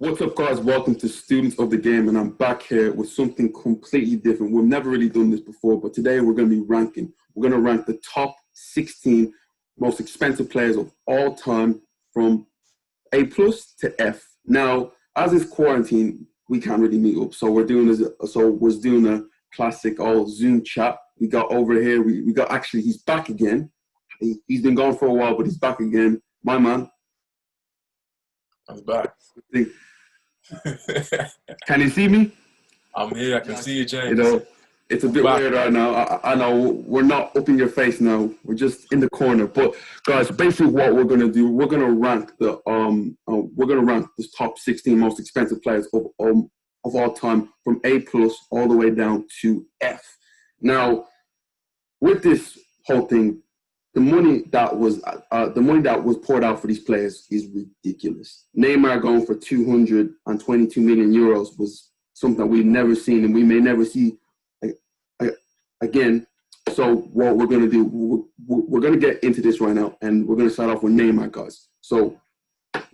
What's up, guys? Welcome to Students of the Game, and I'm back here with something completely different. We've never really done this before, but today we're going to be ranking. We're going to rank the top 16 most expensive players of all time from A plus to F. Now, as it's quarantine, we can't really meet up, so we're doing a classic all Zoom chat. We got over here. We got actually he's back again. He's been gone for a while, but he's back again. My man. I'm back. Can you see me? I'm here. I can see you, James. You know, it's a bit weird right now. I know we're not up in your face now. We're just in the corner. But guys, basically, what we're gonna do, we're gonna rank the top 16 most expensive players of all time from A plus all the way down to F. Now, with this whole thing, the money that was poured out for these players is ridiculous. Neymar going for 222 million euros was something we've never seen, and we may never see again. So what we're going to do, we're going to get into this right now, and we're going to start off with Neymar, guys. So,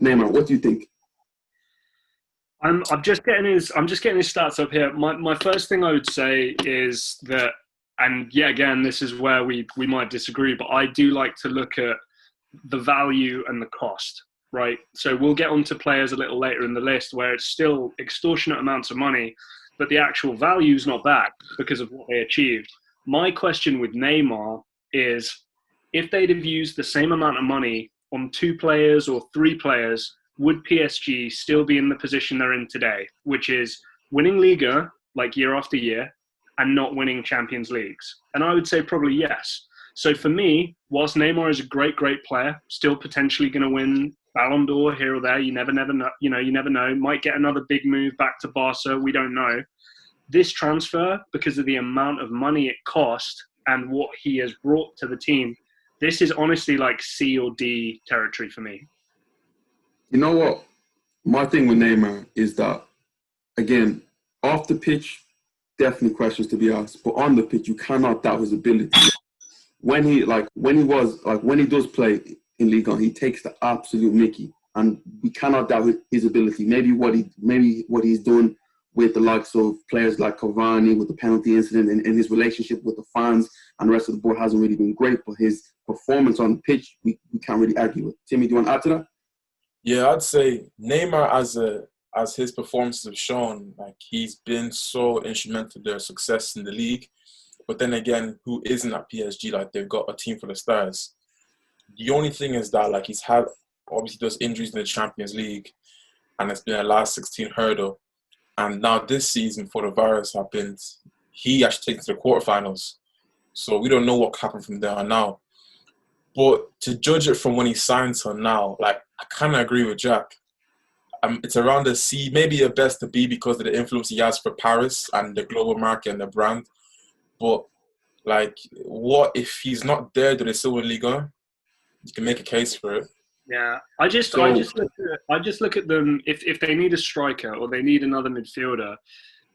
Neymar, what do you think? I'm just getting his stats up here. My first thing I would say is that. And yet again, this is where we might disagree, but I do like to look at the value and the cost, right? So we'll get onto players a little later in the list where it's still extortionate amounts of money, but the actual value is not bad because of what they achieved. My question with Neymar is, if they'd have used the same amount of money on 2 players or 3 players, would PSG still be in the position they're in today, which is winning Liga like year after year, and not winning Champions Leagues? And I would say probably yes. So for me, whilst Neymar is a great player, still potentially going to win Ballon d'Or here or there, you never know. You never know. Might get another big move back to Barca. We don't know. This transfer, because of the amount of money it cost and what he has brought to the team, this is honestly like C or D territory for me. You know what? My thing with Neymar is that, again, off the pitch, definitely questions to be asked, but on the pitch, you cannot doubt his ability. When he does play in Ligue 1, he takes the absolute mickey, and we cannot doubt his ability. Maybe what he's done with the likes of players like Cavani with the penalty incident and his relationship with the fans and the rest of the board hasn't really been great, but his performance on the pitch, we can't really argue with. Timmy, do you want to add to that? Yeah, I'd say Neymar, as his performances have shown, like, he's been so instrumental to their success in the league. But then again, who isn't at PSG? Like, they've got a team for the stars. The only thing is that, like, he's had obviously those injuries in the Champions League, and it's been a last 16 hurdle. And now this season, before the virus happened, he actually taken to the quarterfinals. So we don't know what happened from there on now. But to judge it from when he signed to now, like, I kind of agree with Jack. It's around a C, maybe a best to B because of the influence he has for Paris and the global market and the brand. But, like, what if he's not there? Do they still win Liga? You can make a case for it. Yeah, I just look at them. If they need a striker or they need another midfielder,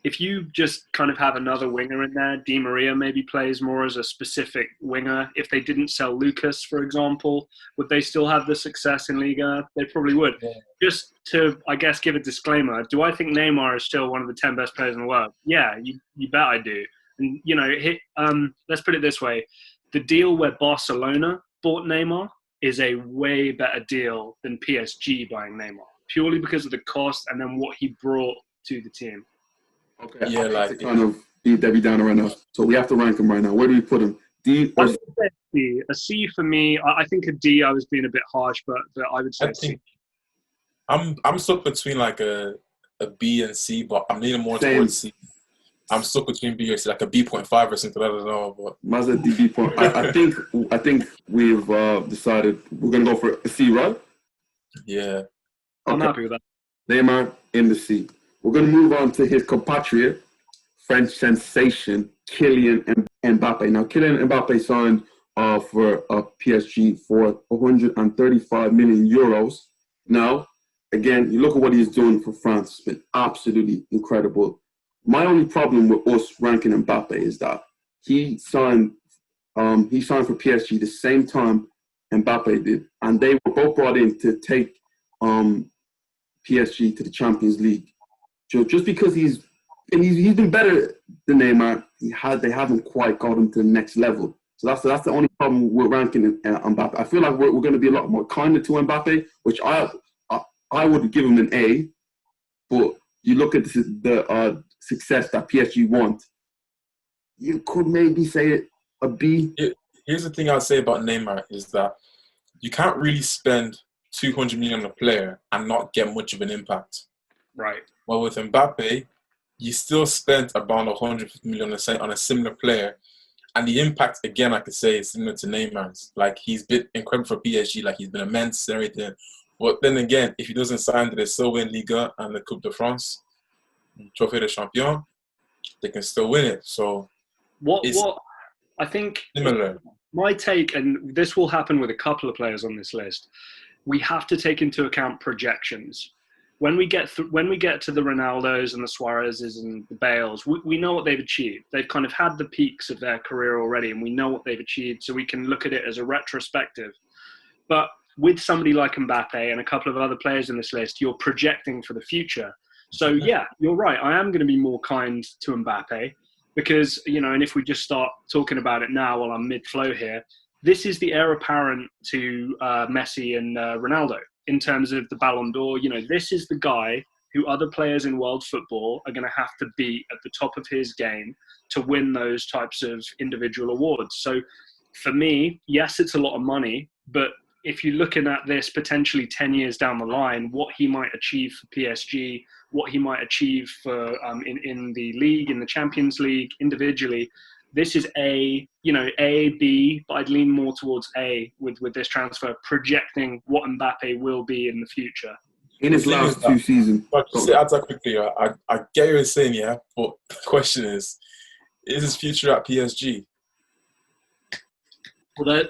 if you just kind of have another winger in there, Di Maria maybe plays more as a specific winger. If they didn't sell Lucas, for example, would they still have the success in Liga? They probably would. Yeah. Just to, I guess, give a disclaimer, do I think Neymar is still one of the 10 best players in the world? Yeah, you bet I do. And, let's put it this way. The deal where Barcelona bought Neymar is a way better deal than PSG buying Neymar, purely because of the cost and then what he brought to the team. Okay, yeah, like to kind of beat Debbie down right now. So we have to rank him right now. Where do we put him? D or C? A C for me. I think a D. I was being a bit harsh, but I would say C. I'm stuck between like a B and C, but I'm leaning more towards C. I'm stuck between B or C, like a B.5 or something. I don't know, but Mazda DB point. I think we've decided we're gonna go for a C, right? Yeah. Okay. I'm happy with that. Neymar in the C. We're going to move on to his compatriot, French sensation, Kylian Mbappe. Now, Kylian Mbappe signed for PSG for 135 million euros. Now, again, you look at what he's doing for France. It's been absolutely incredible. My only problem with us ranking Mbappe is that he signed for PSG the same time Mbappe did, and they were both brought in to take PSG to the Champions League. So just because he's been better than Neymar, they haven't quite got him to the next level. So that's the only problem with ranking Mbappe. I feel like we're going to be a lot more kinder to Mbappe, which I would give him an A. But you look at the success that PSG want, you could maybe say it a B. Here's the thing I'd say about Neymar is that you can't really spend 200 million on a player and not get much of an impact. Right. Well, with Mbappe, you still spent about 150 million on a similar player. And the impact, again, I could say is similar to Neymar's. Like, he's been incredible for PSG. Like, he's been immense and everything. But then again, if he doesn't sign, they still win Liga and the Coupe de France, Trophée de Champion, they can still win it. So, what I think similar. My take, and this will happen with a couple of players on this list, we have to take into account projections. When we get to the Ronaldos and the Suarezes and the Bales, we know what they've achieved. They've kind of had the peaks of their career already, and we know what they've achieved, so we can look at it as a retrospective. But with somebody like Mbappe and a couple of other players in this list, you're projecting for the future. So yeah, you're right. I am going to be more kind to Mbappe because, and if we just start talking about it now while I'm mid-flow here, this is the heir apparent to Messi and Ronaldo in terms of the Ballon d'Or. This is the guy who other players in world football are going to have to beat at the top of his game to win those types of individual awards. So for me, yes, it's a lot of money, but if you're looking at this potentially 10 years down the line, what he might achieve for PSG, what he might achieve for in the league, in the Champions League, individually, this is A, B, but I'd lean more towards A with this transfer, projecting what Mbappe will be in the future. In his last 2 seasons. But just to add that quickly, I get what you're saying, yeah, but the question is his future at PSG? Well,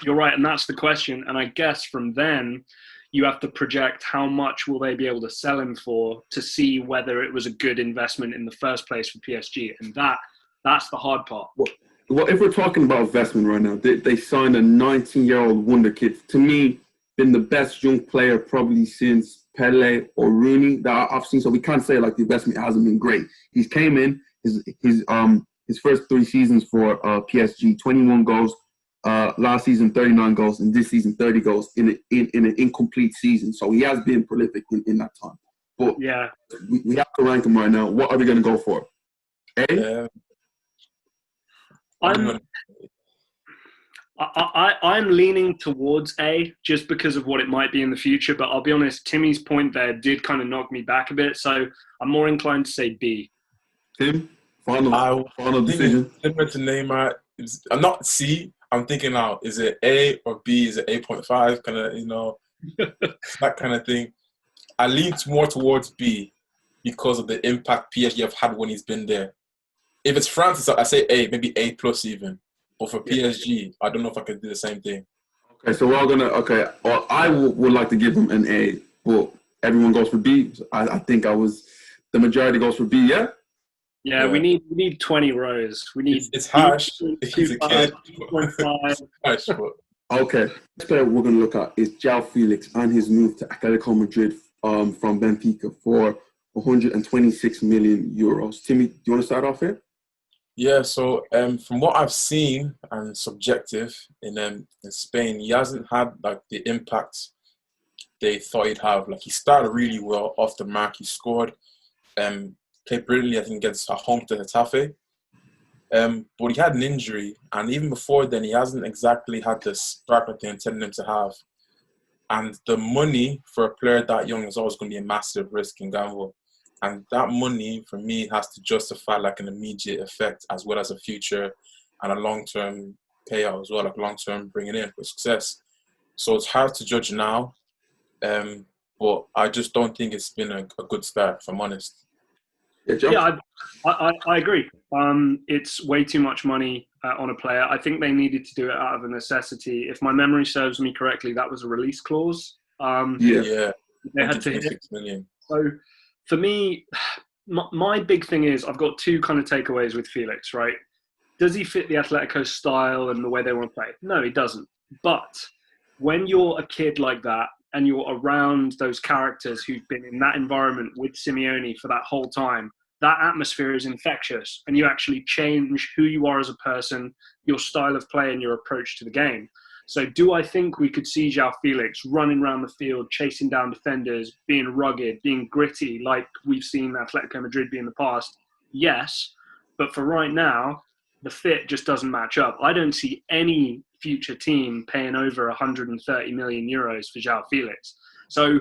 you're right, and that's the question. And I guess from then, you have to project how much will they be able to sell him for to see whether it was a good investment in the first place for PSG. And that's the hard part. Well, if we're talking about investment right now, they signed a 19-year-old wonderkid. To me, been the best young player probably since Pele or Rooney that I've seen. So we can't say like the investment hasn't been great. He's came in his first 3 seasons for PSG, 21 goals. Last season, 39 goals, and this season, 30 goals in an incomplete season. So he has been prolific in that time. But yeah, we have to rank him right now. What are we going to go for? A? I'm leaning towards A just because of what it might be in the future. But I'll be honest, Timmy's point there did kind of knock me back a bit. So I'm more inclined to say B. Tim, final decision. Similar to Neymar, I'm not C. I'm thinking now, is it A or B? Is it 8.5? Kind of, that kind of thing. I lean more towards B because of the impact PSG have had when he's been there. If it's France, I say A, maybe A plus even. But for PSG, I don't know if I can do the same thing. Okay, so we're all gonna. Okay, well, I would like to give him an A, but everyone goes for B. I think the majority goes for B. Yeah. Yeah, we need 20 rows. We need. It's harsh. He's a kid. Harsh, but. Okay, next player we're gonna look at is João Felix and his move to Atletico Madrid from Benfica for 126 million euros. Timmy, do you want to start off here? Yeah. So from what I've seen and subjective in Spain, he hasn't had like the impact they thought he'd have. Like he started really well off the mark. He scored. Played brilliantly, I think, against home to Getafe. But he had an injury, and even before then, he hasn't exactly had the spark that they intended him to have. And the money for a player that young is always going to be a massive risk and gamble. And that money, for me, has to justify like an immediate effect as well as a future and a long-term payout as well, like long-term bringing in for success. So it's hard to judge now, but I just don't think it's been a good start, if I'm honest. Yeah, I agree. It's way too much money on a player. I think they needed to do it out of a necessity. If my memory serves me correctly, that was a release clause. Yeah. They had to hit. Million. So for me, my big thing is I've got 2 kind of takeaways with Felix, right? Does he fit the Atletico style and the way they want to play? No, he doesn't. But when you're a kid like that and you're around those characters who've been in that environment with Simeone for that whole time, that atmosphere is infectious, and you actually change who you are as a person, your style of play and your approach to the game. So do I think we could see João Felix running around the field, chasing down defenders, being rugged, being gritty, like we've seen Atletico Madrid be in the past? Yes. But for right now, the fit just doesn't match up. I don't see any future team paying over 130 million euros for João Felix. So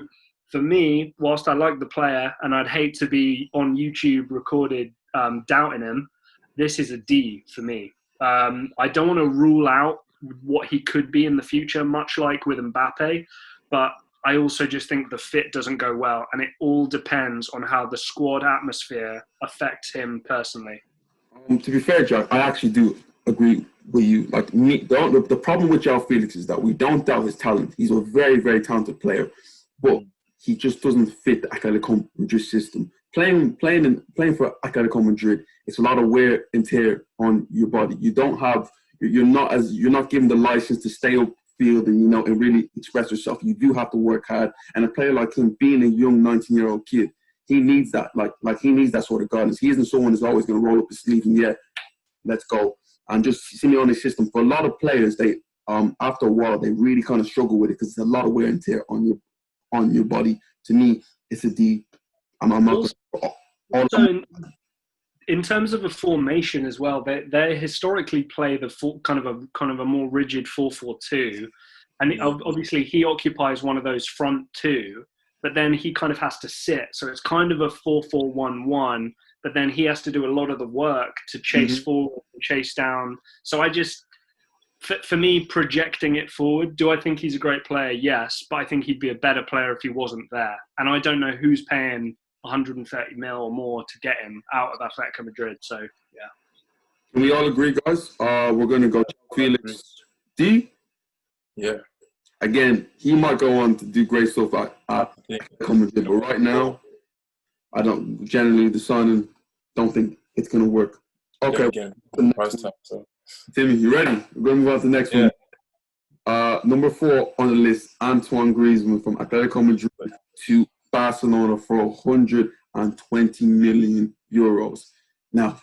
for me, whilst I like the player and I'd hate to be on YouTube recorded doubting him, this is a D for me. I don't want to rule out what he could be in the future, much like with Mbappe, but I also just think the fit doesn't go well, and it all depends on how the squad atmosphere affects him personally. To be fair, Jack, I actually do agree with you. Like me, the problem with João Felix is that we don't doubt his talent. He's a very, very talented player, but he just doesn't fit the Atletico Madrid system. Playing for Atletico Madrid, it's a lot of wear and tear on your body. You're not given the license to stay up field and really express yourself. You do have to work hard. And a player like him, being a young 19-year-old kid, he needs that. Like he needs that sort of guidance. He isn't someone who's always going to roll up his sleeves and let's go. And just Simeone's system, for a lot of players, they after a while they really kind of struggle with it because there's a lot of wear and tear on your body. To me, it's a D. In terms of a formation as well, they historically play the kind of a more rigid 4-4-2, and obviously he occupies one of those front two, but then he kind of has to sit, so it's kind of a 4-4-1-1. But then he has to do a lot of the work to chase forward, chase down. So I just, for me, projecting it forward, do I think he's a great player? Yes, but I think he'd be a better player if he wasn't there. And I don't know who's paying 130 mil or more to get him out of Atletico Madrid. So, yeah. Can we all agree, guys? We're going to go Felix D. Yeah. Again, he might go on to do great stuff at Atletico Madrid, but right now, I don't generally don't think it's going to work. Okay. Again, Timmy, you ready? We're going to move on to the next one. Number 4 on the list, Antoine Griezmann from Atletico Madrid to Barcelona for 120 million euros. Now,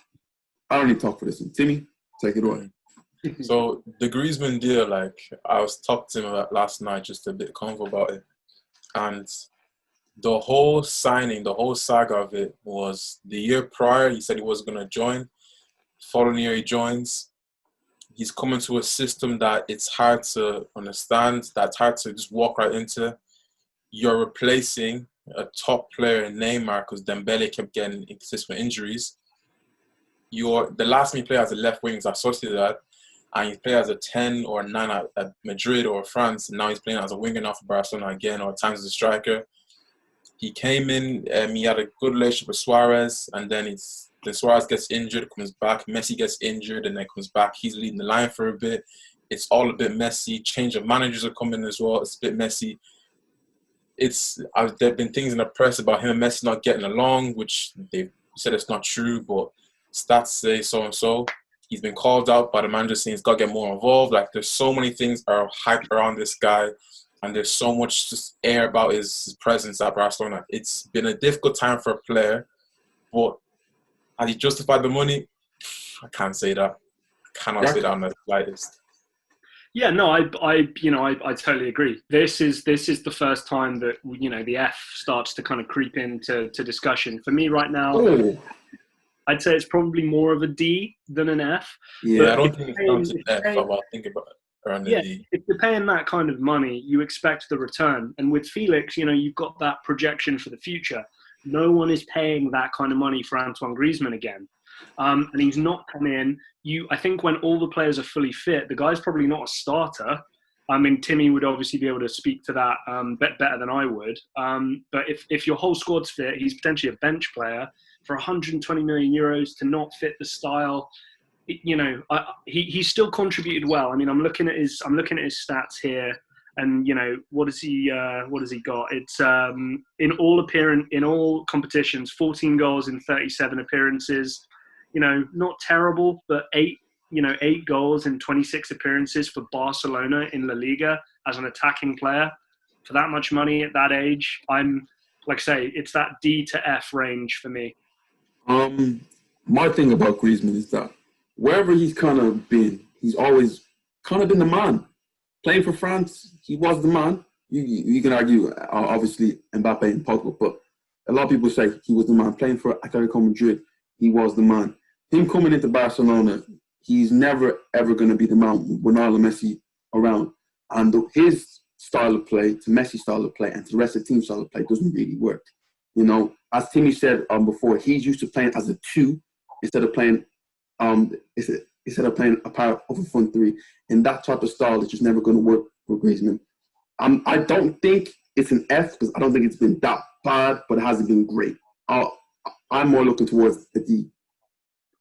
I don't need to talk for this one. Timmy, take it away. So the Griezmann deal, I was talking to him last night, just a bit convo about it. And the whole signing, the whole saga of it was the year prior, he said he was going to join. Following year he joins. He's coming to a system that it's hard to understand, that's hard to just walk right into. You're replacing a top player in Neymar because Dembele kept getting inconsistent injuries. The last time he played as a left wing is Sociedad, and he played as a 10 or 9 at Madrid or France, and now he's playing as a winger now for Barcelona again, or at times as a striker. He came in, he had a good relationship with Suarez, and then Suarez gets injured, comes back. Messi gets injured, and then comes back. He's leading the line for a bit. It's all a bit messy. Change of managers are coming as well. It's a bit messy. There have been things in the press about him and Messi not getting along, which they've said it's not true, but stats say so and so. He's been called out by the manager saying he's got to get more involved. There's so many things are hyped around this guy, and there's so much just air about his presence at Barcelona. It's been a difficult time for a player, but has he justified the money? I can't say that. I cannot say that on the slightest. Yeah, no, I totally agree. This is the first time that the F starts to kind of creep into discussion. For me right now, I'd say it's probably more of a D than an F. Yeah, I don't think it's down to F. I'll think about it around the D. If you're paying that kind of money, you expect the return. And with Felix, you've got that projection for the future. No one is paying that kind of money for Antoine Griezmann again. And he's not come in. I think when all the players are fully fit, the guy's probably not a starter. I mean, Timmy would obviously be able to speak to that better than I would. But if your whole squad's fit, he's potentially a bench player for 120 million euros to not fit the style. He still contributed well. I mean, I'm looking at his stats here, and what has he got? It's in all competitions, 14 goals in 37 appearances. Not terrible, but 8 goals in 26 appearances for Barcelona in La Liga as an attacking player. for that much money at that age. I'm like I say, it's that D to F range for me. My thing about Griezmann is that wherever he's kind of been, he's always kind of been the man. Playing for France, he was the man. You can argue, obviously, Mbappe and Pogba, but a lot of people say he was the man. Playing for Atletico Madrid, he was the man. Him coming into Barcelona, he's never, ever going to be the man with Ronaldo, Messi around. And his style of play to Messi's style of play and to the rest of the team's style of play doesn't really work. You know, as Timmy said before, he's used to playing as a 2 instead of playing a part of a front 3. And that type of style is just never going to work for Griezmann. I don't think it's an F because I don't think it's been that bad, but it hasn't been great. I'm more looking towards the D.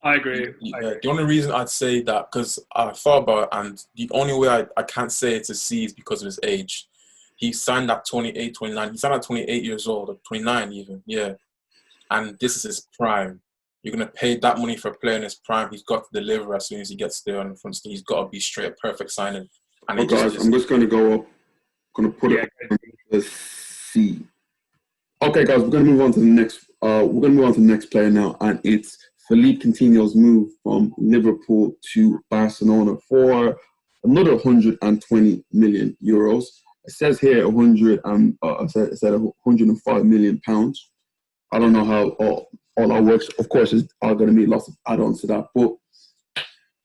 I agree. Yeah, the only reason I'd say that, because I thought about it, and the only way I can't say it's a C is because of his age. He signed at 28, 29. He signed at 28 years old, or 29 even, yeah. And this is his prime. You're going to pay that money for a player in his prime. He's got to deliver as soon as he gets there on the front stage. He's got to be straight, perfect signing. And I'm just going to go up. Going to put it on the C. Okay, guys, we're going to move on to the next. We're going to move on to the next player now, and it's Philippe Coutinho's move from Liverpool to Barcelona for another 120 million euros. It says here 105 million pounds. I don't know how all that works. Of course, it's all going to be lots of add-ons to that. But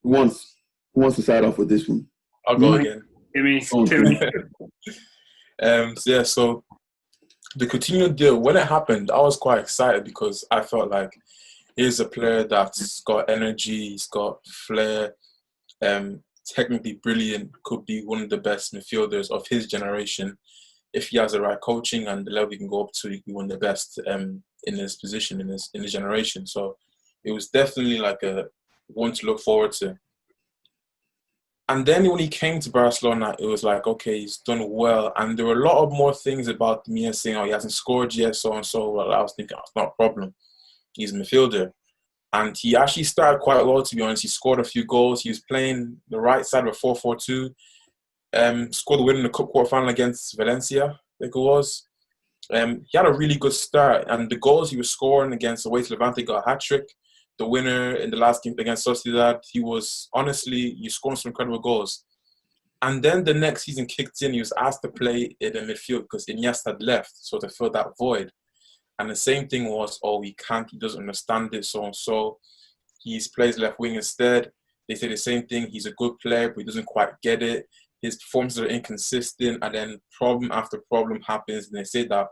who wants to start off with this one? I'll go again. Timmy. So the Coutinho deal, when it happened, I was quite excited because I felt like he's a player that's got energy, he's got flair, technically brilliant, could be one of the best midfielders of his generation. If he has the right coaching and the level he can go up to, he can be one of the best in his position, in his generation. So it was definitely like a one to look forward to. And then when he came to Barcelona, it was like, okay, he's done well. And there were a lot of more things about me saying, oh, he hasn't scored yet, so and so. Well, I was thinking, it's not a problem. He's a midfielder. And he actually started quite well, to be honest. He scored a few goals. He was playing the right side of a 4-4-2. Scored the win in the cup quarterfinal against Valencia, I think it was. He had a really good start. And the goals he was scoring against away to Levante, got a hat-trick. The winner in the last game against Sociedad, he was scoring some incredible goals. And then the next season kicked in. He was asked to play in the midfield because Iniesta had left, so to fill that void. And the same thing was, he doesn't understand it, so and so. He plays left wing instead. They say the same thing. He's a good player, but he doesn't quite get it. His performances are inconsistent, and then problem after problem happens, and they say that,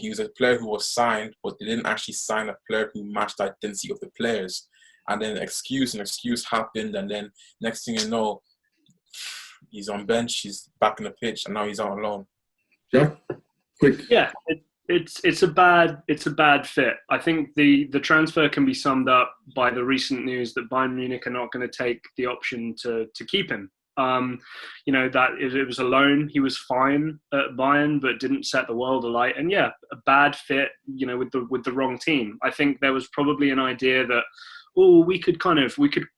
he was a player who was signed, but they didn't actually sign a player who matched the identity of the players. And then excuse happened, and then next thing you know, he's on bench, he's back in the pitch, and now he's on loan. Yeah, quick. Yeah, it's a bad fit. I think the transfer can be summed up by the recent news that Bayern Munich are not going to take the option to keep him. That it was a loan. He was fine at Bayern, but didn't set the world alight. And yeah, a bad fit, with the wrong team. I think there was probably an idea that, we could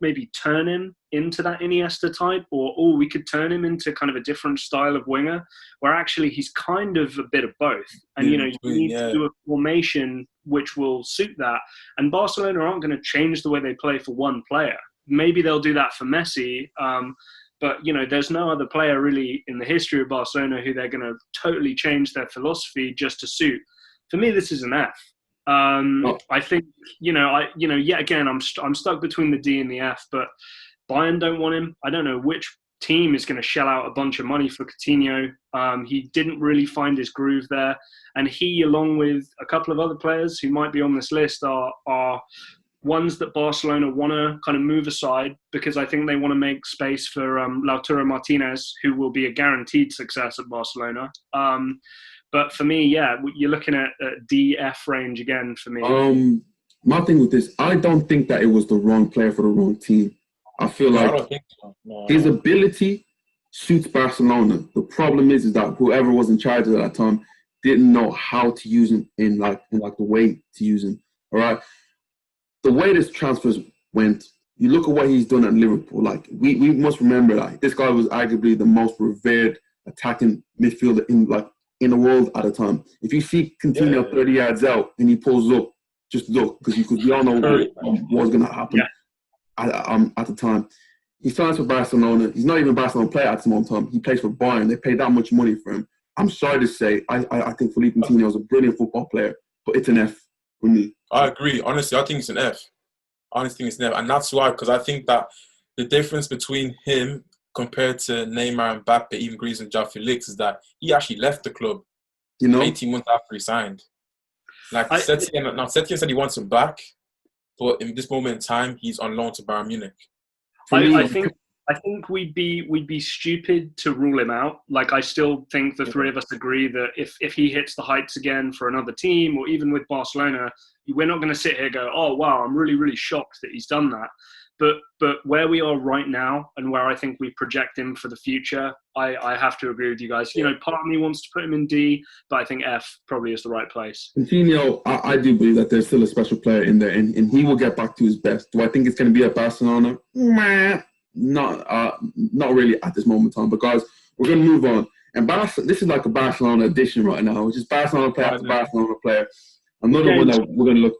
maybe turn him into that Iniesta type, or we could turn him into kind of a different style of winger, where actually he's kind of a bit of both. And, you need to do a formation which will suit that. And Barcelona aren't going to change the way they play for one player. Maybe they'll do that for Messi, but, there's no other player really in the history of Barcelona who they're going to totally change their philosophy just to suit. For me, this is an F. I think, yet again, I'm stuck between the D and the F, but Bayern don't want him. I don't know which team is going to shell out a bunch of money for Coutinho. He didn't really find his groove there. And he, along with a couple of other players who might be on this list, are ones that Barcelona want to kind of move aside because I think they want to make space for Lautaro Martinez, who will be a guaranteed success at Barcelona. But for me, you're looking at DF range again for me. My thing with this, I don't think that it was the wrong player for the wrong team. I feel like I don't think so. No. His ability suits Barcelona. The problem is that whoever was in charge at that time didn't know how to use him in the way to use him. All right. The way this transfers went, you look at what he's done at Liverpool. Like we must remember that this guy was arguably the most revered attacking midfielder in in the world at the time. If you see Coutinho 30 yards out and he pulls up, just look, because we all know what was going to happen at the time. He signs for Barcelona. He's not even a Barcelona player at the moment time. He plays for Bayern. They paid that much money for him. I'm sorry to say, I think Philippe Coutinho is a brilliant football player, but it's an F for me. I agree. Honestly, I think it's an F. Honestly, it's an F. And that's why, because I think that the difference between him compared to Neymar, Mbappe, even Griezmann and Felix is that he actually left the club 18 months after he signed. Like Setien said he wants him back, but in this moment in time, he's on loan to Bayern Munich. I think we'd be stupid to rule him out. Like, I still think the three of us agree that if he hits the heights again for another team, or even with Barcelona, we're not going to sit here and go, oh wow, I'm really, really shocked that he's done that. But where we are right now, and where I think we project him for the future, I have to agree with you guys. You know, part of me wants to put him in D, but I think F probably is the right place. Coutinho, I do believe that there's still a special player in there, and he will get back to his best. Do I think it's going to be at Barcelona? Not really at this moment in time. But guys, we're going to move on. And this is like a Barcelona edition right now, which is Barcelona player after Barcelona player. Another one that we're going to look.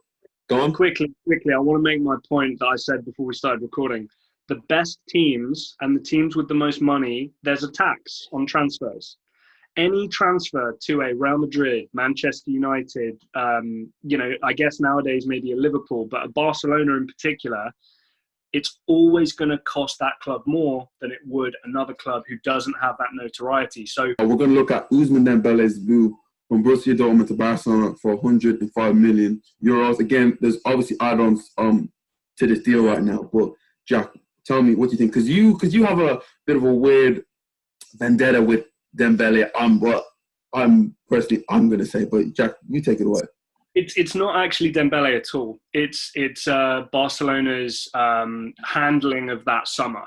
Go on. Quickly, I want to make my point that I said before we started recording. The best teams and the teams with the most money, there's a tax on transfers. Any transfer to a Real Madrid, Manchester United, I guess nowadays maybe a Liverpool, but a Barcelona in particular, it's always going to cost that club more than it would another club who doesn't have that notoriety. So we're going to look at Ousmane Dembele's move from Borussia Dortmund to Barcelona for 105 million euros. Again, there's obviously add-ons to this deal right now. But Jack, tell me what you think, because you have a bit of a weird vendetta with Dembele. I'm going to say, but Jack, you take it away. It's not actually Dembele at all. It's Barcelona's handling of that summer.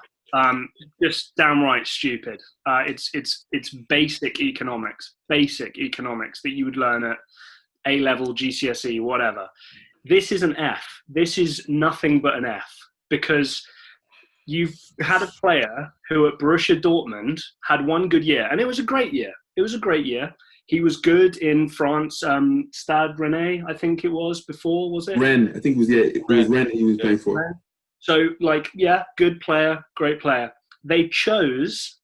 Just downright stupid. It's basic economics that you would learn at A-level, GCSE, whatever. This is an F. This is nothing but an F, because you've had a player who at Borussia Dortmund had one good year, and it was a great year. He was good in France, Stade Rennais, I think it was before, was it? Rennes, I think it was Rennes he was playing for. So, good player, great player. They chose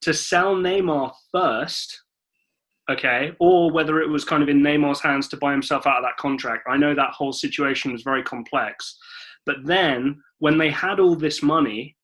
to sell Neymar first, okay, or whether it was kind of in Neymar's hands to buy himself out of that contract. I know that whole situation was very complex. But then, when they had all this money,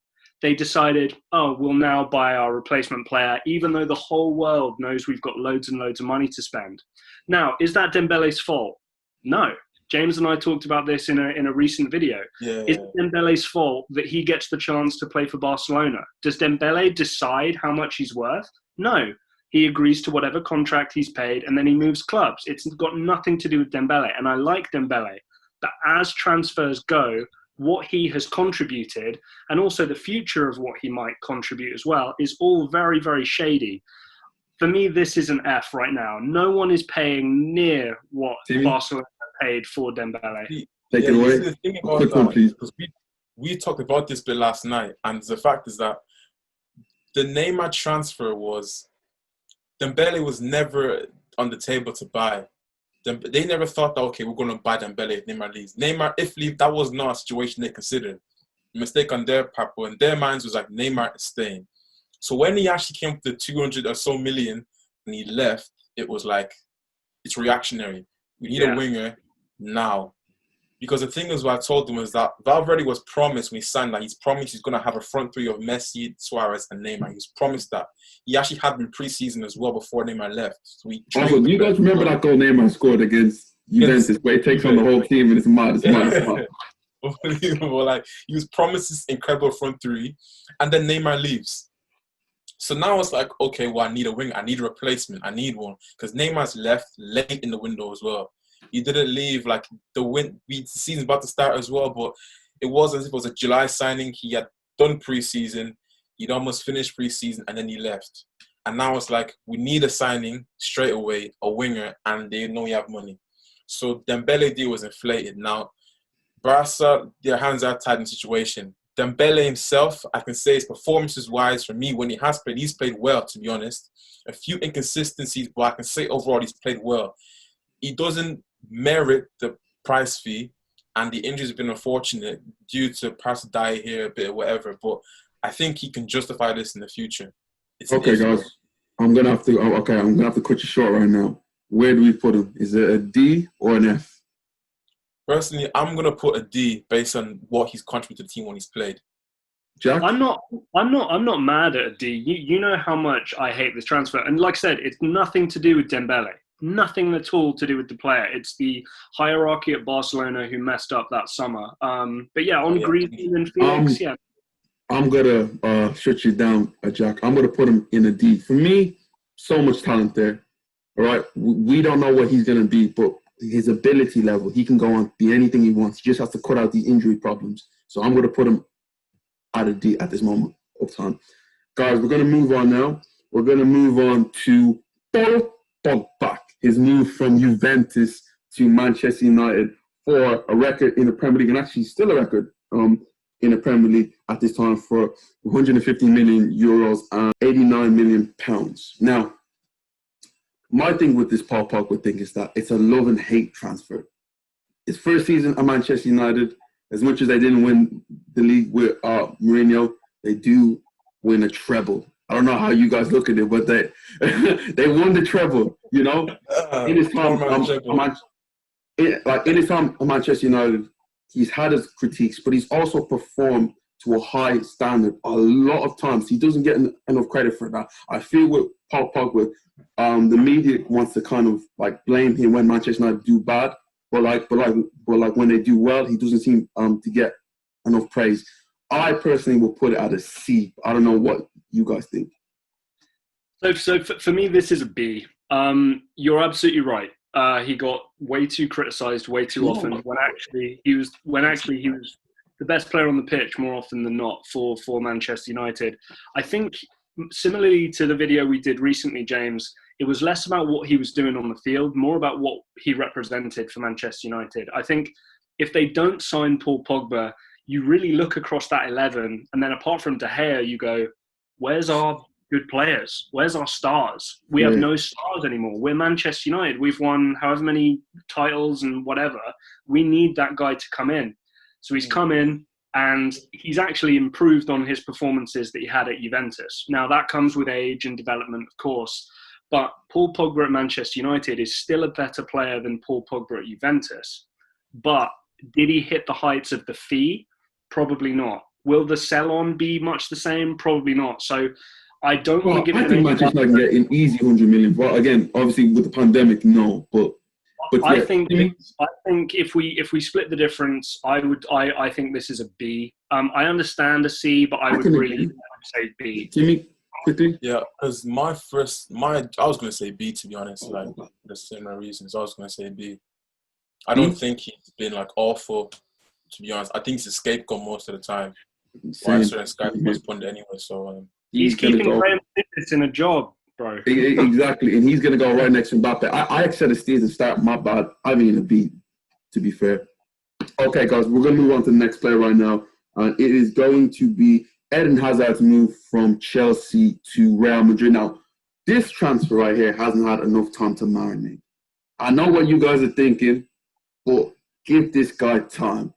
they decided, we'll now buy our replacement player, even though the whole world knows we've got loads and loads of money to spend. Now, is that Dembele's fault? No. James and I talked about this in a recent video. Is it Dembele's fault that he gets the chance to play for Barcelona? Does Dembele decide how much he's worth? No. He agrees to whatever contract he's paid, and then he moves clubs. It's got nothing to do with Dembele, and I like Dembele. But as transfers go, what he has contributed, and also the future of what he might contribute as well, is all very, very shady. For me, this is an F right now. No one is paying near what Barcelona paid for Dembele. Take it away. The thing about that, please. Because we talked about this bit last night, and the fact is that the Neymar transfer was, Dembele was never on the table to buy. They never thought that, okay, we're going to buy Dembele if Neymar leaves. Neymar, if leave, that was not a situation they considered. A mistake on their part, but in their minds was like, Neymar is staying. So when he actually came to 200 or so million and he left, it was like, it's reactionary. We need a winger now. Because the thing is, what I told them was that Valverde was promised when he signed that. He's promised he's going to have a front three of Messi, Suarez, and Neymar. He's promised that. He actually had been pre-season as well before Neymar left. So also, do you guys remember that goal Neymar scored against Juventus, where he takes on the whole team and it's mad. Unbelievable. Like, he was promised this incredible front three, and then Neymar leaves. So now it's like, okay, well, I need a winger. I need a replacement. I need one. Because Neymar's left late in the window as well. He didn't leave, like, the season's about to start as well, but it wasn't as if it was a July signing. He had done pre-season. He'd almost finished pre-season, and then he left. And now it's like, we need a signing straight away, a winger, and they know we have money. So Dembele deal was inflated. Now, Barca, their hands are tied in the situation. Dembele himself, I can say his performances-wise, for me, when he has played, he's played well, to be honest. A few inconsistencies, but I can say overall he's played well. He doesn't merit the price fee, and the injuries have been unfortunate due to perhaps die here a bit or whatever, but I think he can justify this in the future. Okay, guys, I'm gonna have to cut you short right now. Where do we put him? Is it a D or an F? Personally, I'm gonna put a D based on what he's contributed to the team when he's played. Jack? I'm not mad at a D. You know how much I hate this transfer, and like I said, it's nothing to do with Dembele. Nothing at all to do with the player. It's the hierarchy at Barcelona who messed up that summer. But yeah, on Griezmann and Felix, yeah. I'm gonna shut you down, Jack. I'm gonna put him in a D. For me, so much talent there. All right, we don't know what he's gonna be, but his ability level, he can go on be anything he wants. He just has to cut out the injury problems. So I'm gonna put him at a D at this moment of time. Guys, we're gonna move on now. We're gonna move on to Paul Pogba. His move from Juventus to Manchester United for a record in the Premier League, and actually still a record in the Premier League at this time for 150 million euros and 89 million pounds. Now, my thing with this Paul Pogba thing is that it's a love and hate transfer. His first season at Manchester United, as much as they didn't win the league with Mourinho, they do win a treble. I don't know how you guys look at it, but they they won the treble. You know, in his time, in his time at Manchester United, he's had his critiques, but he's also performed to a high standard. A lot of times, he doesn't get enough credit for that. I feel with Paul Pogba, the media wants to kind of like blame him when Manchester United do bad, but when they do well, he doesn't seem to get enough praise. I personally will put it at a C. I don't know what you guys think. So for me, this is a B. You're absolutely right. He got way too criticised way too often when actually he was the best player on the pitch more often than not for Manchester United. I think similarly to the video we did recently, James, it was less about what he was doing on the field, more about what he represented for Manchester United. I think if they don't sign Paul Pogba, you really look across that 11, and then apart from De Gea, you go, where's our good players? Where's our stars? We have no stars anymore. We're Manchester United. We've won however many titles and whatever. We need that guy to come in. So he's come in, and he's actually improved on his performances that he had at Juventus. Now, that comes with age and development, of course, but Paul Pogba at Manchester United is still a better player than Paul Pogba at Juventus. But did he hit the heights of the fee? Probably not. Will the sell-on be much the same? Probably not. So I don't want to give it. I think Manchester United can get an easy 100 million. Well, again, obviously with the pandemic, no. But I think if we split the difference, I think this is a B. I understand a C, but I would really say B. Jimmy, quickly. Yeah, because I was going to say B, to be honest. Like the similar reasons, I was going to say B. I don't think he's been like awful. To be honest, I think he's a scapegoat most of the time. Why is Skype postponed anyway? So he's keeping Graham in a job, bro. Exactly, and he's gonna go right next to Mbappe. I said a C to start. My bad. I mean a B, to be fair. Okay, guys, we're gonna move on to the next player right now. It is going to be Eden Hazard's move from Chelsea to Real Madrid. Now, this transfer right here hasn't had enough time to marinate. I know what you guys are thinking, but give this guy time.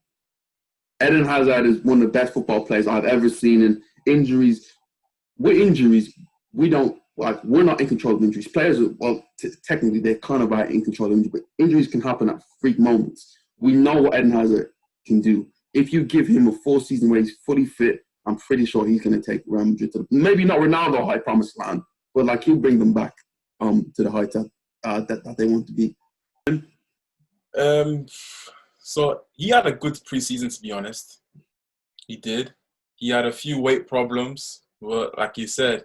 Eden Hazard is one of the best football players I've ever seen. And with injuries, we're not in control of injuries. Players, technically they're kind of in control of injuries, but injuries can happen at freak moments. We know what Eden Hazard can do. If you give him a full season where he's fully fit, I'm pretty sure he's going to take Real Madrid to maybe not Ronaldo high promised land, but like he'll bring them back to the height that they want to be. So he had a good preseason, to be honest. He did. He had a few weight problems, but like you said,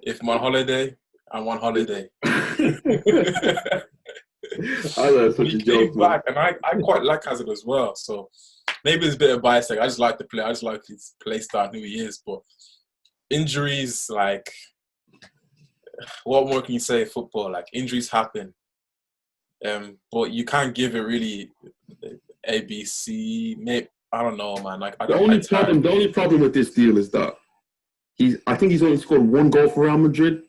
if I'm on holiday, I'm on holiday. I know, such a joke, back, and I quite like Hazard as well. So maybe it's a bit of bias. Like I just like the play. I just like his play style and who he is. But injuries, like, what more can you say? Football, like injuries happen. But you can't give it really A, B, C. I don't know, man. Like, The only problem with this deal is that I think he's only scored one goal for Real Madrid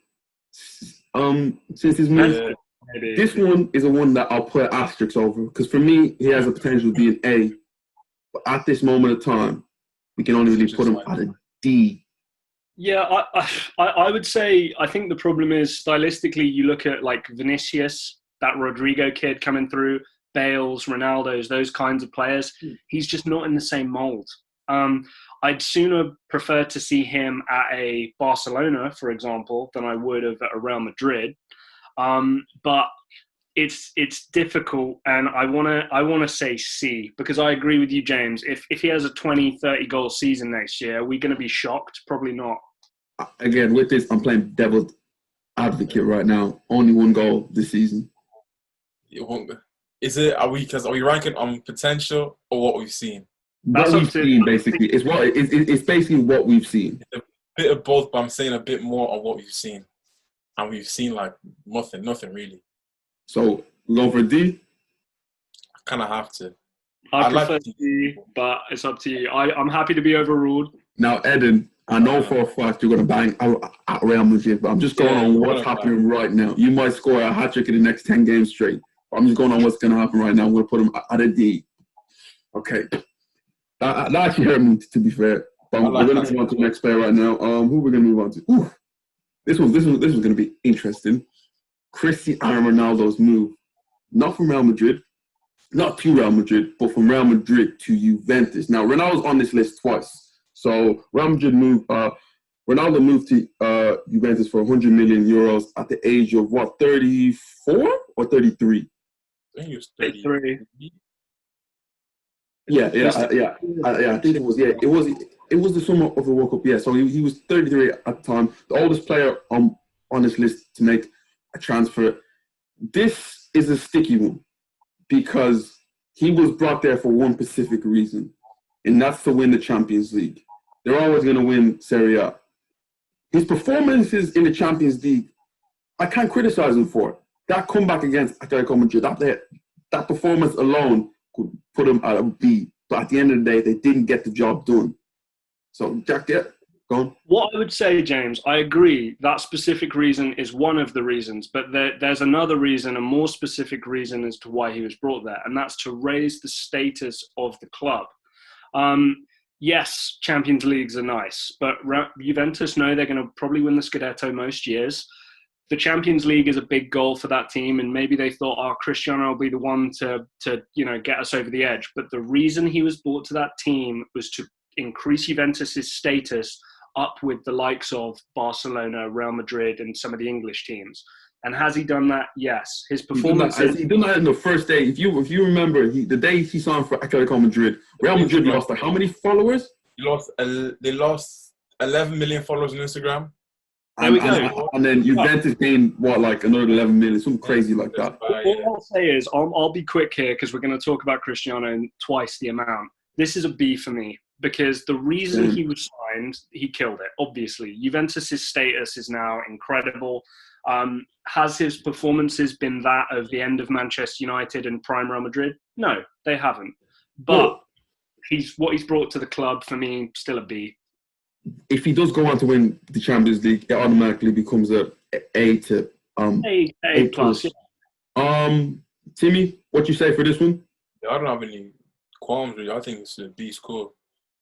since his move. Maybe. This one is a one that I'll put asterisks over because for me, he has a potential to be an A. But at this moment of time, we can only really put him at a D. Yeah, I would say I think the problem is stylistically. You look at like Vinicius, that Rodrigo kid coming through, Bales, Ronaldo's, those kinds of players. He's just not in the same mold. I'd sooner prefer to see him at a Barcelona, for example, than I would have at a Real Madrid. But it's difficult, and I wanna say C because I agree with you, James. If he has a 20, 30 goal season next year, are we going to be shocked? Probably not. Again, with this, I'm playing devil's advocate right now. Only one goal this season. Is it? Are we ranking on potential or what we've seen? That's what we've seen, basically. It's basically what we've seen. A bit of both, but I'm saying a bit more on what we've seen, and we've seen like nothing really. So we're going for a D. I kind of have to. I prefer D, but it's up to you. I'm happy to be overruled. Now, Eden, I know for a fact you're going to bang at Real Madrid, but I'm just going on what's happening right now. You might score a hat-trick in the next 10 games straight. I'm just going on what's going to happen right now. I'm going to put him at a D. Okay. That actually hurt me, to be fair. But we're going to move on to the next player right now. Who we're going to move on to? Ooh, this one's going to be interesting. Cristiano Ronaldo's move, not from Real Madrid, not to Real Madrid, but from Real Madrid to Juventus. Now, Ronaldo's on this list twice. So Real Madrid Ronaldo moved to Juventus for 100 million euros at the age of what, 34 or 33? I think he was 33. Yeah. I think it was. Yeah, it was the summer of the World Cup. Yeah, so he was 33 at the time, the oldest player on this list to make a transfer. This is a sticky one because he was brought there for one specific reason, and that's to win the Champions League. They're always going to win Serie A. His performances in the Champions League, I can't criticize him for it. That comeback against Atletico Madrid, that performance alone could put him at a B. But at the end of the day, they didn't get the job done. So, Jack, go on. What I would say, James, I agree. That specific reason is one of the reasons. But there's another reason, a more specific reason as to why he was brought there. And that's to raise the status of the club. Yes, Champions Leagues are nice. But Juventus know they're going to probably win the Scudetto most years. The Champions League is a big goal for that team, and maybe they thought, Cristiano will be the one to get us over the edge. But the reason he was brought to that team was to increase Juventus's status up with the likes of Barcelona, Real Madrid, and some of the English teams. And has he done that? Yes. His performance. He done that in the first day. If you remember, the day he signed for Atletico Madrid, Real Madrid lost how many followers? They lost 11 million followers on Instagram. And then Juventus gained another 11 million, something crazy like that. All I'll say is I'll be quick here because we're going to talk about Cristiano in twice the amount. This is a B for me because the reason he was signed, he killed it. Obviously, Juventus's status is now incredible. Has his performances been that of the end of Manchester United and prime Real Madrid? No, they haven't. But what he's brought to the club for me, still a B. If he does go on to win the Champions League, it automatically becomes a to A plus. Yeah. Timmy, what you say for this one? Yeah, I don't have any qualms really. I think it's a B score.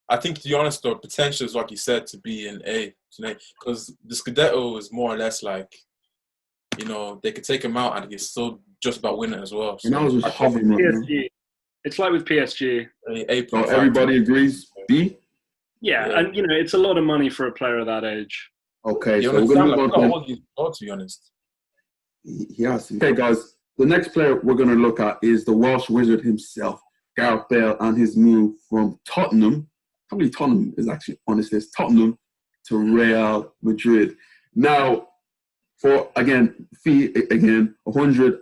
I think, to be honest, the potential is, like you said, to be an A tonight because the Scudetto is more or less like, they could take him out and it's still just about winning as well. So, I was just hovering right now. It's like with PSG. A plus. So everybody agrees B? Yeah, and it's a lot of money for a player of that age. Okay, so we're going to move on to be honest. Yes. Okay, guys. The next player we're going to look at is the Welsh wizard himself, Gareth Bale, and his move from Tottenham. How many Tottenham is actually on this list? Tottenham to Real Madrid. Now, for fee 100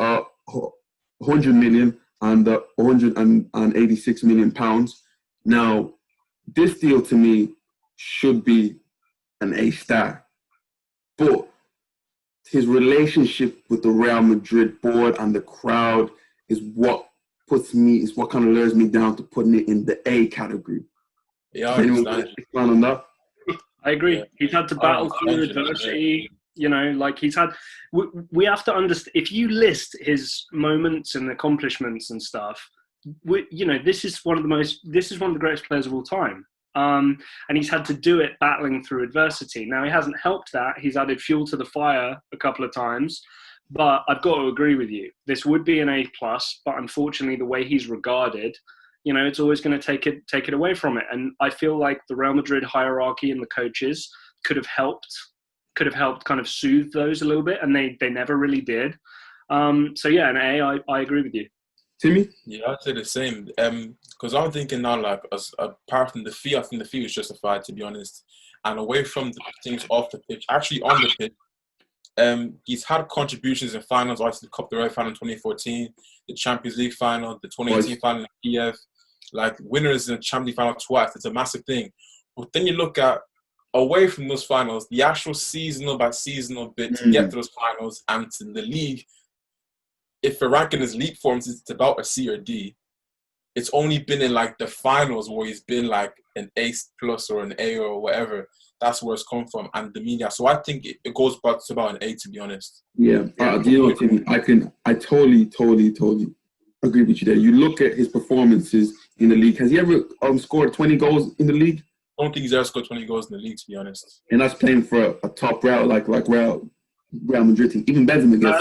million and 186 million pounds. Now, this deal to me should be an A-star. But his relationship with the Real Madrid board and the crowd is what puts me, is what kind of lures me down to putting it in the A category. Yeah, I Anyone understand. expand on that? I agree. Yeah. He's had to battle through adversity. You know, like he's had. We have to understand. If you list his moments and accomplishments and stuff, this is one of the greatest players of all time. And he's had to do it battling through adversity. Now he hasn't helped that. He's added fuel to the fire a couple of times. But I've got to agree with you. This would be an A+, but unfortunately, the way he's regarded, it's always going to take it away from it. And I feel like the Real Madrid hierarchy and the coaches could have helped kind of soothe those a little bit, and they never really did. So yeah, an A, I agree with you. Timmy? Yeah, I'd say the same. Because I'm thinking now, like, apart from the fee, I think the fee was justified, to be honest. And away from the things off the pitch, actually on the pitch, he's had contributions in finals, obviously the Cup de Rey final in 2014, the Champions League final, the 2018 final in Kiev, like winners in the Champions League final twice. It's a massive thing. But then you look at, away from those finals, the actual seasonal by seasonal bit to get to those finals and to the league, if we're ranking his league forms, it's about a C or D. It's only been in like the finals where he's been like an A+ or an A or whatever. That's where it's come from, and the media. So I think it goes back to about an A, to be honest. Yeah, Timmy, I totally agree with you there. You look at his performances in the league. Has he ever scored 20 goals in the league? I don't think he's ever scored 20 goals in the league, to be honest. And that's playing for a top Real, like Real Madrid team. Even Benzema gets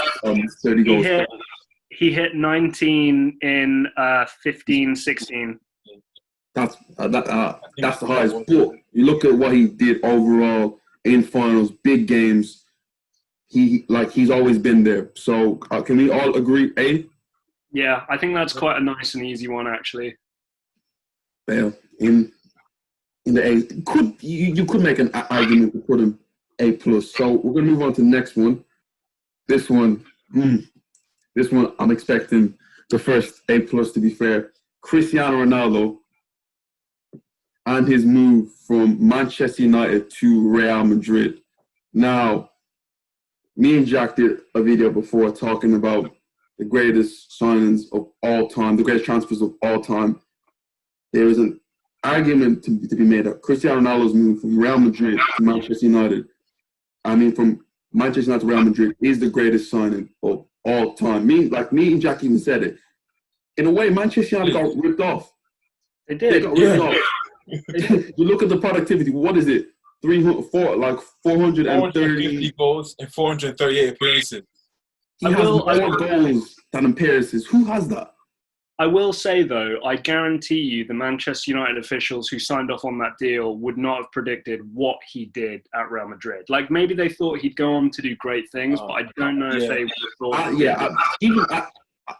30 goals. He hit 19 in 15-16. That's the highest. But you look at what he did overall in finals, big games. He's always been there. So can we all agree A? Yeah, I think that's quite a nice and easy one, actually. Yeah, in the A, you could make an argument to put him A+. So we're gonna move on to the next one. This one, I'm expecting the first A+. To be fair, Cristiano Ronaldo and his move from Manchester United to Real Madrid. Now, me and Jack did a video before talking about the greatest signings of all time, the greatest transfers of all time. There is an argument to be made that Cristiano Ronaldo's move from Real Madrid to Manchester United, from Manchester United to Real Madrid, is the greatest signing of all time. Me and Jack even said it. In a way, Manchester United got ripped off. They did. They got ripped off. You look at the productivity. What is it? 430 goals and 438 appearances. He has more goals than appearances. Who has that? I will say, though, I guarantee you the Manchester United officials who signed off on that deal would not have predicted what he did at Real Madrid. Like, maybe they thought he'd go on to do great things, but I don't know if they would have thought.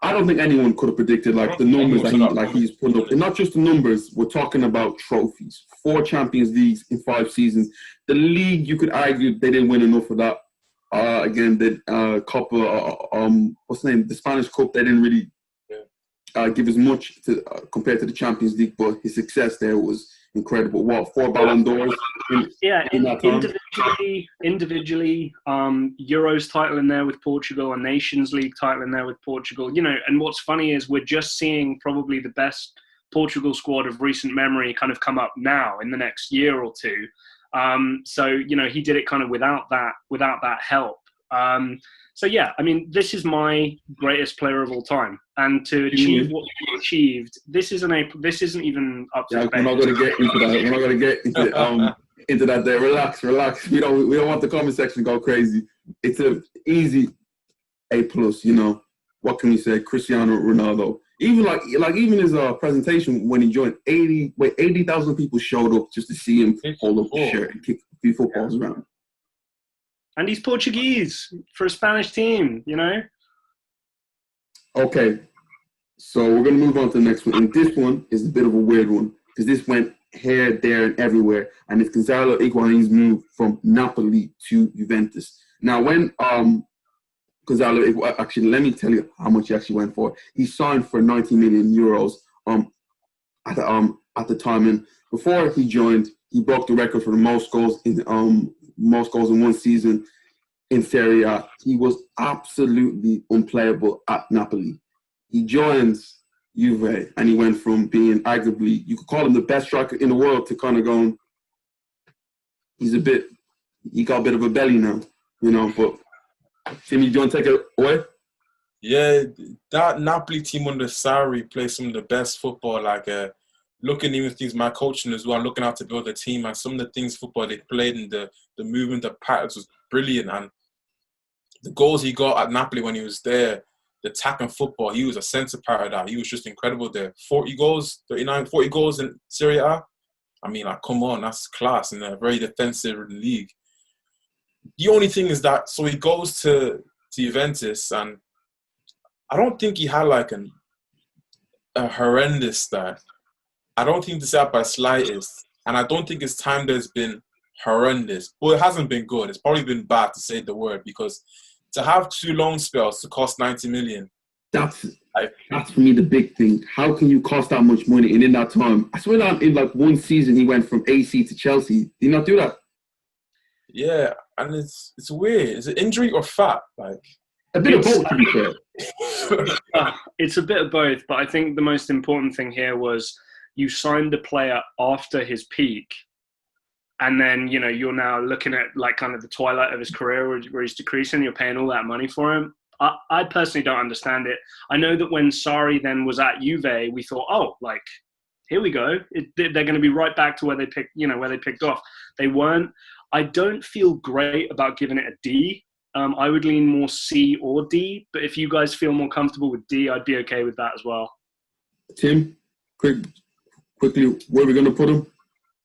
I don't think anyone could have predicted the numbers that he's put up. And not just the numbers, we're talking about trophies. 4 Champions Leagues in 5 seasons. The league, you could argue they didn't win enough of that. Again, the Cup, what's the name? The Spanish Cup, they didn't really give as much to compared to the Champions League, but his success there was incredible. 4 Ballon d'Ors in that time? Individually, Euros title in there with Portugal, a Nations League title in there with Portugal. And what's funny is we're just seeing probably the best Portugal squad of recent memory kind of come up now in the next year or two. So he did it kind of without that help. So yeah, this is my greatest player of all time, and to achieve what he achieved, this isn't even up to debate. We're not going to get into that. We're not going to get into that. There, relax. We don't want the comment section to go crazy. It's an easy A+. What can we say? Cristiano Ronaldo. Even even his presentation when he joined, 80,000 people showed up just to see him hold up the shirt and kick a few footballs around. And he's Portuguese for a Spanish team, Okay, so we're going to move on to the next one. And this one is a bit of a weird one because this went here, there, and everywhere. And it's Gonzalo Higuain's move from Napoli to Juventus. Now, when Gonzalo, actually, let me tell you how much he actually went for. He signed for 90 million euros at the time. And before he joined, he broke the record for the most goals in one season in Serie A. He was absolutely unplayable at Napoli. He joins Juve, and he went from being arguably, you could call him the best striker in the world, to kind of going, he got a bit of a belly now, you know. But Timmy, do you want to take it away? Yeah, that Napoli team under Sarri plays some of the best football. Like looking even things my coaching as well, looking out to build a team, and some of the things football they played and the movement, the patterns was brilliant. And the goals he got at Napoli when he was there, the attacking football, he was a centre part of that. He was just incredible there. 40 goals in Serie A. I mean, like, come on, that's class in a very defensive league. The only thing is that, so he goes to Juventus, and I don't think he had like a horrendous start. I don't think to say that by slightest. And I don't think his time there's been horrendous. But it hasn't been good. It's probably been bad, to say the word, because to have 2 loan spells to cost 90 million. That's for me the big thing. How can you cost that much money? And in that time, I swear that in like one season he went from AC to Chelsea. Did he not do that? Yeah, and it's weird. Is it injury or fat? Like a bit of both, to be fair. It's a bit of both, but I think the most important thing here was you signed the player after his peak, and then, you know, you're now looking at like kind of the twilight of his career where he's decreasing. You're paying all that money for him. I personally don't understand it. I know that when Sarri then was at Juve, we thought, oh, like, here we go. They're going to be right back to where they picked off. They weren't. I don't feel great about giving it a D. I would lean more C or D, but if you guys feel more comfortable with D, I'd be okay with that as well. Tim, quickly, where are we going to put him?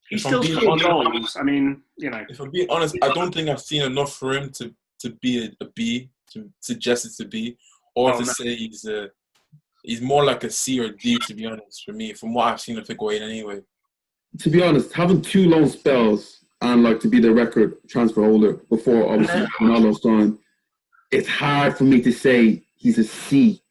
He's still scoring goals. I mean, you know. If I'm being honest, I don't think I've seen enough for him to be a B, to suggest it to be, or say he's more like a C or D, to be honest, for me, from what I've seen of Higuain anyway. To be honest, having 2 loan spells and like to be the record transfer holder before obviously Ronaldo's gone, it's hard for me to say he's a C.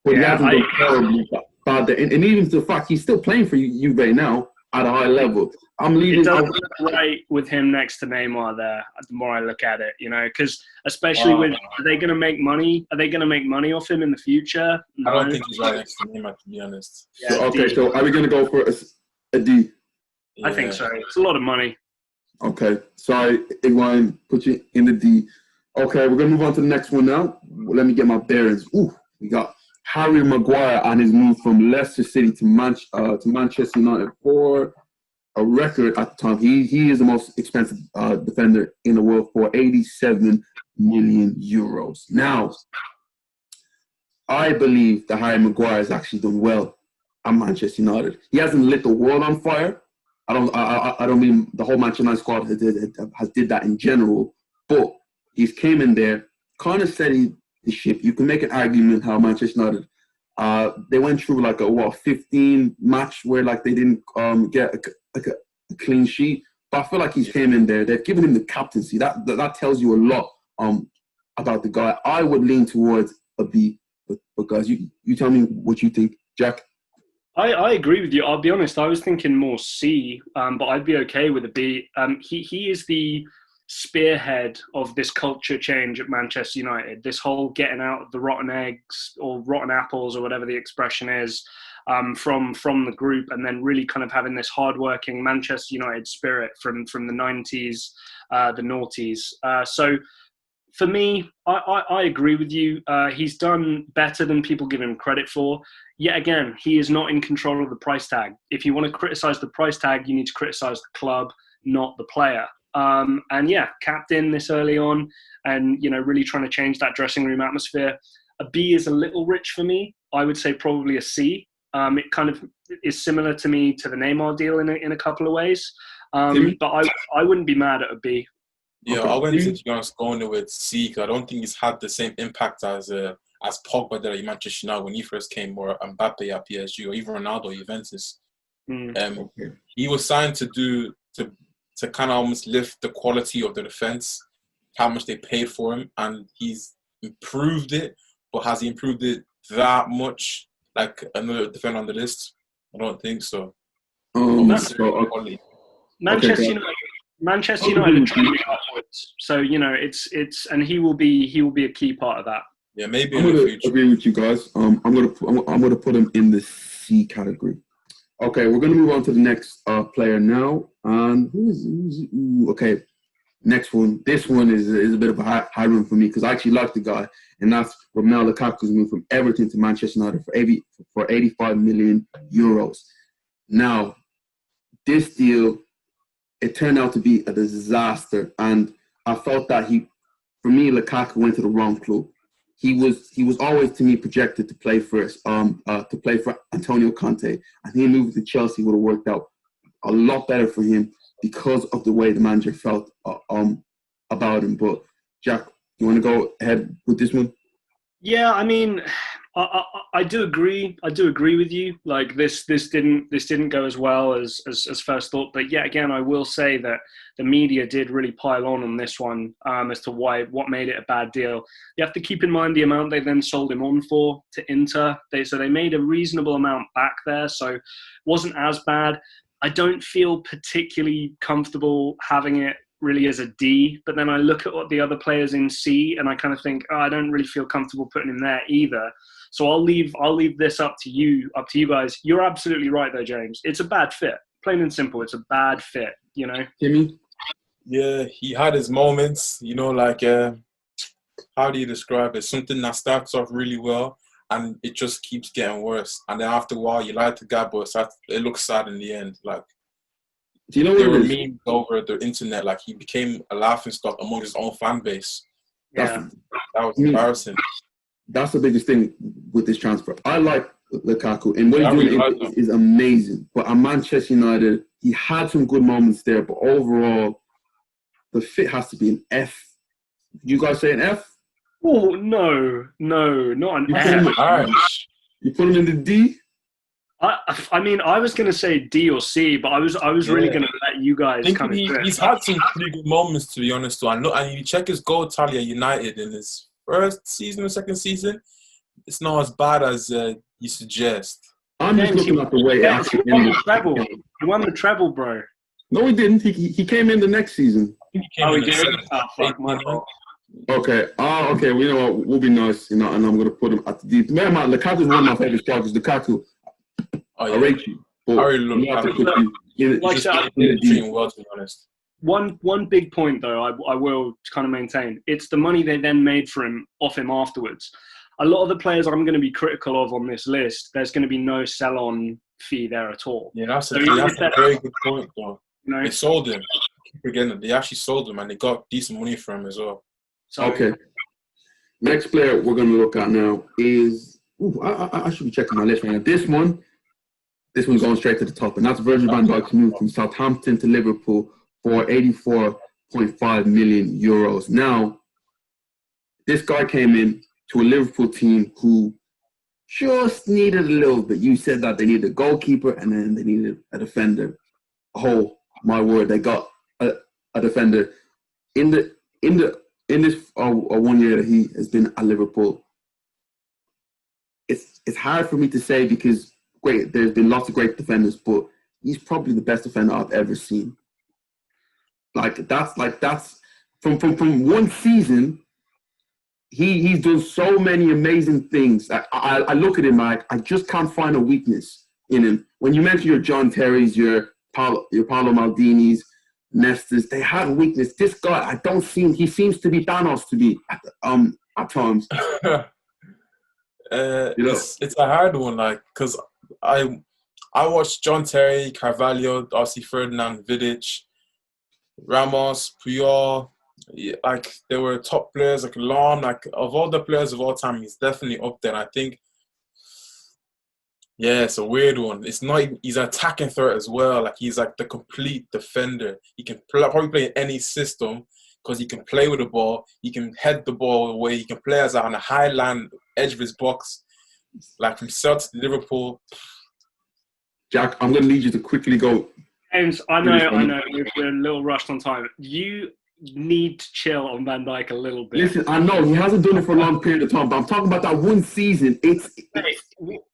But he hasn't done terribly bad there. And even the fact he's still playing for Juve now at a high level. It doesn't look right with him next to Neymar there, the more I look at it, you know, because especially are they going to make money? Are they going to make money off him in the future? No. I don't think he's right next to Neymar, to be honest. Yeah, okay, so are we going to go for a D? I think so. It's a lot of money. Okay, sorry, Iguain, put you in the D. Okay, we're going to move on to the next one now. Let me get my bearings. We got Harry Maguire and his move from Leicester City to Manchester United for a record at the time. He is the most expensive defender in the world for 87 million euros. Now, I believe that Harry Maguire has actually done well at Manchester United. He hasn't lit the world on fire. I don't mean the whole Manchester United squad has did that in general, but he's came in there, kind of steadied the ship. You can make an argument how Manchester United they went through like a 15 match where like they didn't get a clean sheet. But I feel like he's came in there. They've given him the captaincy. That tells you a lot about the guy. I would lean towards a B, but guys, you tell me what you think, Jack. I agree with you. I'll be honest. I was thinking more C, but I'd be okay with a B. He is the spearhead of this culture change at Manchester United. This whole getting out of the rotten eggs or rotten apples or whatever the expression is from the group, and then really kind of having this hardworking Manchester United spirit from the 90s, the noughties. So for me, I agree with you. He's done better than people give him credit for. Yet again, he is not in control of the price tag. If you want to criticize the price tag, you need to criticize the club, not the player. And yeah, captain this early on and, you know, really trying to change that dressing room atmosphere. A B is a little rich for me. I would say probably a C. It kind of is similar to me to the Neymar deal in a couple of ways. But I wouldn't be mad at a B. Yeah, I went to be honest going with C because I don't think he's had the same impact as Pogba did at Manchester United when he first came, or Mbappe at PSG, or even Ronaldo at Juventus. He was signed to kind of almost lift the quality of the defense, how much they paid for him, and he's improved it. But has he improved it that much, like another defender on the list? I don't think so. Manchester United are trending upwards, so you know it's and he will be a key part of that. Yeah, maybe I'm in the gonna future. agree with you guys. I'm gonna put him in the C category. Okay, we're gonna move on to the next player now. And okay, next one. This one is a bit of a high one for me because I actually like the guy, and that's Romelu Lukaku's move from Everton to Manchester United for 85 million euros. Now, this deal, it turned out to be a disaster, and I felt that for me, Lukaku went to the wrong club. He was always to me projected to play for Antonio Conte, and he moved to Chelsea would have worked out a lot better for him because of the way the manager felt about him. But Jack, you want to go ahead with this one? Yeah, I mean, I do agree. I do agree with you. Like this didn't go as well as first thought. But yet again, I will say that the media did really pile on this one as to what made it a bad deal. You have to keep in mind the amount they then sold him on for to Inter. So they made a reasonable amount back there, so it wasn't as bad. I don't feel particularly comfortable having it really as a D, but then I look at what the other players in C and I kind of think, I don't really feel comfortable putting him there either. So I'll leave this up to you guys. You're absolutely right though, James. It's a bad fit. Plain and simple, it's a bad fit, you know? Timmy? Yeah, he had his moments, like, how do you describe it? Something that starts off really well and it just keeps getting worse. And then after a while, you like the guy, but it looks sad in the end. Like, do you know there what were it is? memes over the internet, like he became a laughingstock among his own fan base. Yeah. That was embarrassing. That's the biggest thing with this transfer. I like Lukaku, and what he's really doing is amazing. But at Manchester United, he had some good moments there, but overall, the fit has to be an F. You guys say an F? Oh, no, not an F. You put him in the D? I mean, I was going to say D or C, but I was really going to let you guys kind of. He's had some pretty good moments, to be honest. And you check his goal tally at United in his first season or second season, it's not as bad as you suggest. I'm just looking at the way it actually ended. He won the treble, bro. No, he didn't. He came in the next season. He did? Oh, fuck, my fault. Okay. Okay. Well, you know what? We'll be nice, and I'm going to put him at the D. Man, Lukaku is one of my favorite strikers. Lukaku. I rate you. I really love Lukaku. Like I said, well, to be honest. One big point, though, I will kind of maintain. It's the money they then made off him afterwards. A lot of the players I'm going to be critical of on this list, there's going to be no sell-on fee there at all. Yeah, that's a very good point, though. They sold him. Again, they actually sold him, and they got decent money for him as well. Okay. Next player we're going to look at now is... I should be checking my list right now. This one's going straight to the top, and that's Virgil van Dijk's move from Southampton to Liverpool for 84.5 million euros. Now, this guy came in to a Liverpool team who just needed a little bit. You said that they needed a goalkeeper and then they needed a defender. Oh my word, they got a defender in this 1 year that he has been at Liverpool. It's hard for me to say because there's been lots of great defenders, but he's probably the best defender I've ever seen. That's from one season. He's done so many amazing things. I look at him like I just can't find a weakness in him. When you mention your John Terry's, your Paolo Maldini's, Nestor's, they have a weakness. This guy, he seems to be Thanos to be at times. It's a hard one, because I watched John Terry, Carvalho, Darcy Ferdinand, Vidic, Ramos, Puyol. They were top players, Lom, of all the players of all time, he's definitely up there. And I think, it's a weird one. It's not even, he's an attacking threat as well. He's the complete defender. He can probably play in any system because he can play with the ball. He can head the ball away. He can play on a high line, edge of his box. From Celtic to Liverpool. Jack, I'm going to need you to quickly go. James, I know, we're a little rushed on time. need to chill on Van Dijk a little bit. Listen, I know he hasn't done it for a long period of time, but I'm talking about that one season.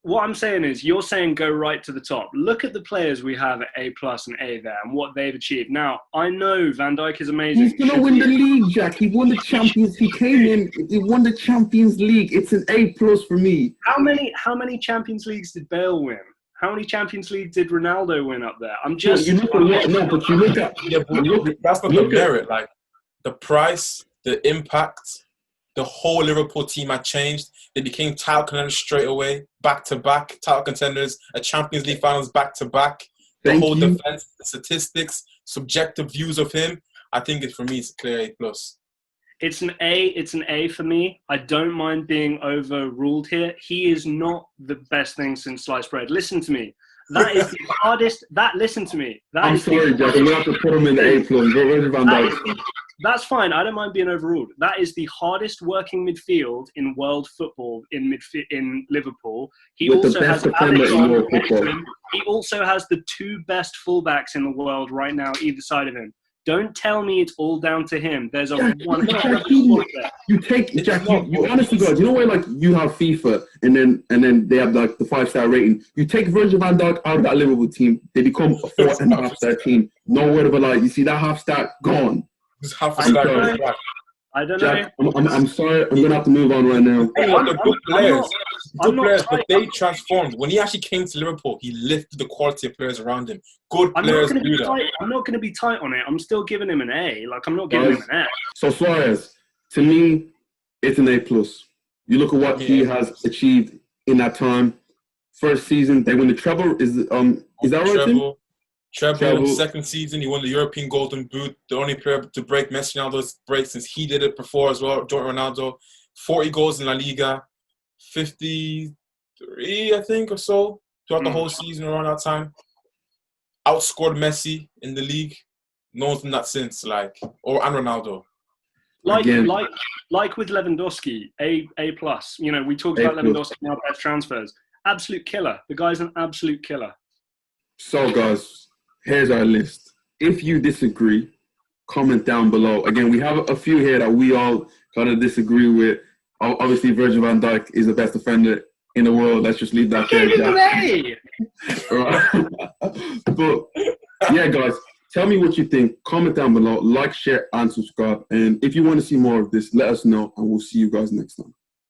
What I'm saying is, you're saying go right to the top. Look at the players we have at A+ and A there and what they've achieved. Now, I know Van Dijk is amazing. He's going to win the league, Jack. He won the Champions. He came in. He won the Champions League. It's an A+ for me. How many Champions Leagues did Bale win? How many Champions Leagues did Ronaldo win up there? I'm just... You look at what, no, but you look at... Yeah, but that's not the merit. Like, the price, the impact, the whole Liverpool team had changed. They became title contenders straight away, back-to-back title contenders, a Champions League finals back-to-back. The whole defense, the statistics, subjective views of him. I think for me, it's a clear A+. It's an A. It's an A for me. I don't mind being overruled here. He is not the best thing since sliced bread. Listen to me. That is the hardest. Listen to me. I'm sorry, Jack. I'm going to have to put him in the A+. That's fine. I don't mind being overruled. That is the hardest working midfield in world football in Liverpool. He also has Alex on. He also has the 2 best fullbacks in the world right now, either side of him. Don't tell me it's all down to him. There's a one. You take Jack. You honestly, God, you know where like you have FIFA and then they have like the 5-star rating. You take Virgil van Dijk out of that Liverpool team, they become a 4.5-star team. No word of a lie. You see that half-star gone. It's half a star. I don't Jack, know. I'm sorry. I'm gonna have to move on right now. Hey, they're good players. Good players, but they transformed. When he actually came to Liverpool, he lifted the quality of players around him. Good players do that. I'm not going to be tight on it. I'm still giving him an A. Like, I'm not giving him an A. So Suarez, to me, it's an A+. You look at what he has achieved in that time. First season, they win the treble. Is that right, Tim? Treble. Second season, he won the European Golden Boot. The only player to break Messi Ronaldo's break since he did it before as well. Jordan Ronaldo, 40 goals in La Liga, 53, I think, or so throughout the whole season around that time. Outscored Messi in the league. No one's done that since, and Ronaldo. Like with Lewandowski, A+. You know, we talked about Lewandowski in our best transfers. Absolute killer. The guy's an absolute killer. So, guys, here's our list. If you disagree, comment down below. Again, we have a few here that we all kind of disagree with. Obviously, Virgil van Dijk is the best defender in the world. Let's just leave that there. Right. But, yeah, guys, tell me what you think. Comment down below. Like, share, and subscribe. And if you want to see more of this, let us know, and we'll see you guys next time.